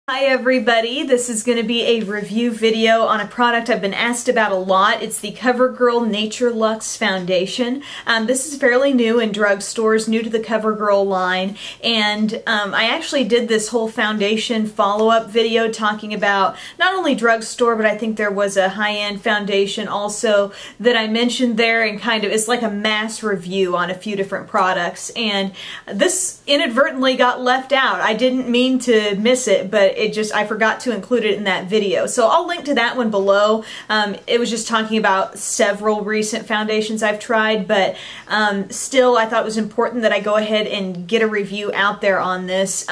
Hi everybody, this is going to be a review video on a product I've been asked about a lot. It's the CoverGirl NatureLuxe foundation. This is fairly new in drugstores, new to the CoverGirl line, and I actually did this whole foundation follow-up video talking about not only drugstore, but I think there was a high-end foundation also that I mentioned there, and kind of it's like a mass review on a few different products, and this inadvertently got left out. I didn't mean to miss it, but I forgot to include it in that video. So I'll link to that one below. It was just talking about several recent foundations I've tried, but still I thought it was important that I go ahead and get a review out there on this.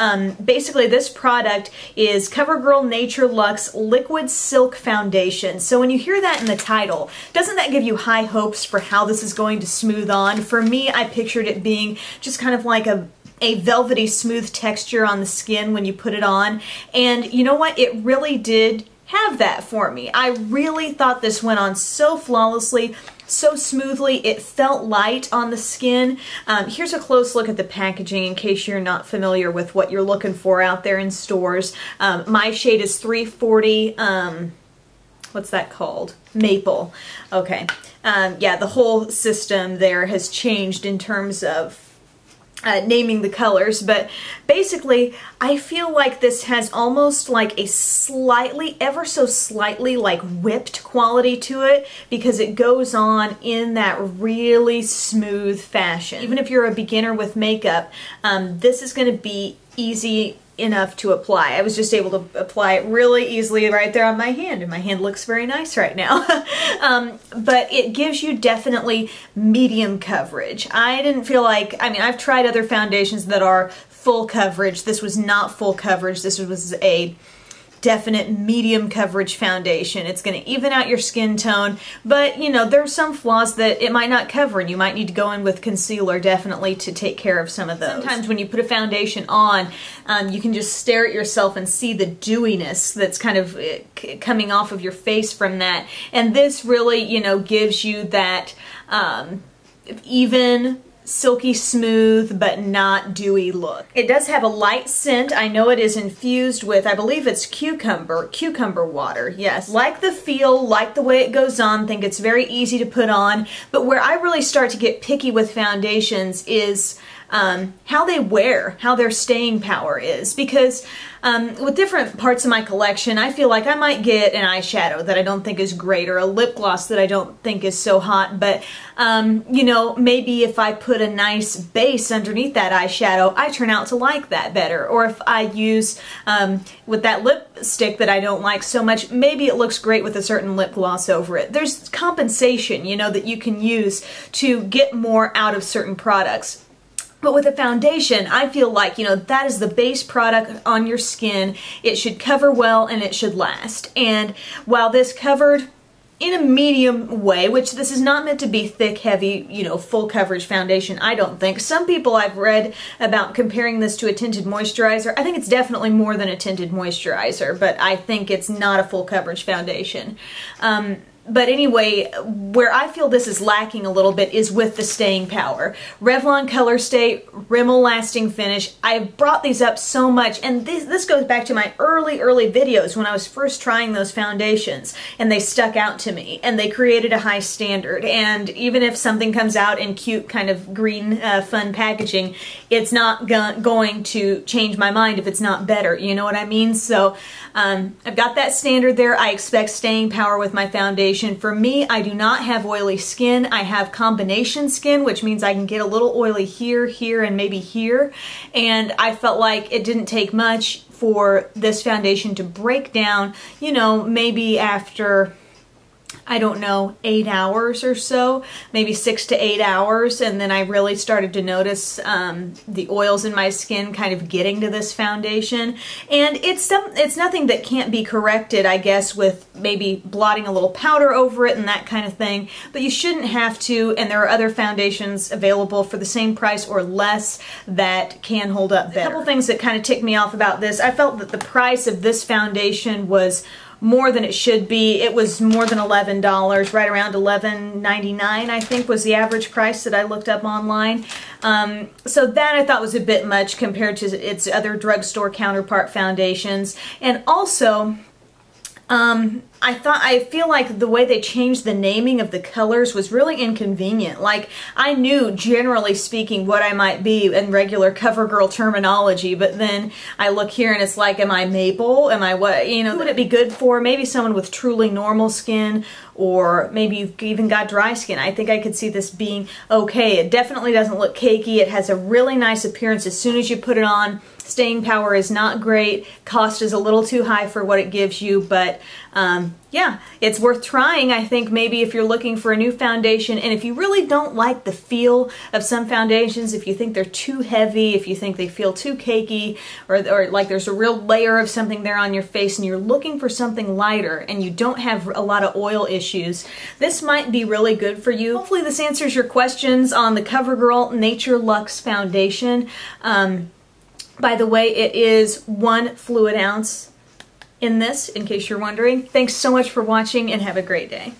Basically this product is CoverGirl NatureLuxe Liquid Silk Foundation. So when you hear that in the title, doesn't that give you high hopes for how this is going to smooth on? For me, I pictured it being just kind of like a velvety smooth texture on the skin when you put it on, and you know what, it really did have that for me. I really thought this went on so flawlessly, so smoothly. It felt light on the skin. Here's a close look at the packaging in case you're not familiar with what you're looking for out there in stores. My shade is 340, what's that called? Maple. Okay. Yeah, the whole system there has changed in terms of naming the colors, but basically I feel like this has almost like a slightly, ever so slightly like whipped quality to it, because it goes on in that really smooth fashion. Even if you're a beginner with makeup, this is going to be easy enough to apply. I was just able to apply it really easily right there on my hand, and my hand looks very nice right now. But it gives you definitely medium coverage. I didn't feel like, I mean, I've tried other foundations that are full coverage. This was not full coverage. This was a definite medium coverage foundation. It's going to even out your skin tone, but you know, there are some flaws that it might not cover, and you might need to go in with concealer definitely to take care of some of those. Sometimes when you put a foundation on, you can just stare at yourself and see the dewiness that's kind of coming off of your face from that, and this really, you know, gives you that even silky smooth but not dewy look. It does have a light scent. I know it is infused with, I believe it's cucumber water. Yes. Like the feel, like the way it goes on, think it's very easy to put on, but where I really start to get picky with foundations is how they wear, how their staying power is, because with different parts of my collection, I feel like I might get an eyeshadow that I don't think is great, or a lip gloss that I don't think is so hot, but you know, maybe if I put a nice base underneath that eyeshadow, I turn out to like that better. Or if I use with that lipstick that I don't like so much, maybe it looks great with a certain lip gloss over it. There's compensation, you know, that you can use to get more out of certain products. But with a foundation, I feel like, you know, that is the base product on your skin. It should cover well and it should last. And while this covered in a medium way, which this is not meant to be thick, heavy, you know, full coverage foundation, I don't think. Some people I've read about comparing this to a tinted moisturizer. I think it's definitely more than a tinted moisturizer, but I think it's not a full coverage foundation. But anyway, where I feel this is lacking a little bit is with the staying power. Revlon Color Stay, Rimmel Lasting Finish. I've brought these up so much, and this goes back to my early videos when I was first trying those foundations, and they stuck out to me, and they created a high standard. And even if something comes out in cute kind of green fun packaging, it's not going to change my mind if it's not better, you know what I mean? So I've got that standard there. I expect staying power with my foundation. For me, I do not have oily skin. I have combination skin, which means I can get a little oily here, here, and maybe here. And I felt like it didn't take much for this foundation to break down, you know, maybe after, I don't know, 8 hours or so, maybe 6 to 8 hours, and then I really started to notice the oils in my skin kind of getting to this foundation. And it's nothing that can't be corrected, I guess, with maybe blotting a little powder over it and that kind of thing, but you shouldn't have to, and there are other foundations available for the same price or less that can hold up better. A couple things that kind of ticked me off about this. I felt that the price of this foundation was more than it should be. It was more than $11, right around $11.99, I think was the average price that I looked up online. So that I thought was a bit much compared to its other drugstore counterpart foundations. And also, I feel like the way they changed the naming of the colors was really inconvenient. Like, I knew, generally speaking, what I might be in regular CoverGirl terminology, but then I look here and it's like, am I maple? Am I what? You know, who would it be good for? Maybe someone with truly normal skin, or maybe you've even got dry skin. I think I could see this being okay. It definitely doesn't look cakey. It has a really nice appearance as soon as you put it on. Staying power is not great. Cost is a little too high for what it gives you, but yeah, it's worth trying. I think maybe if you're looking for a new foundation, and if you really don't like the feel of some foundations, if you think they're too heavy, if you think they feel too cakey, or like there's a real layer of something there on your face, and you're looking for something lighter and you don't have a lot of oil issues, this might be really good for you. Hopefully this answers your questions on the CoverGirl NatureLuxe foundation. By the way, it is 1 fluid ounce in this, in case you're wondering. Thanks so much for watching, and have a great day.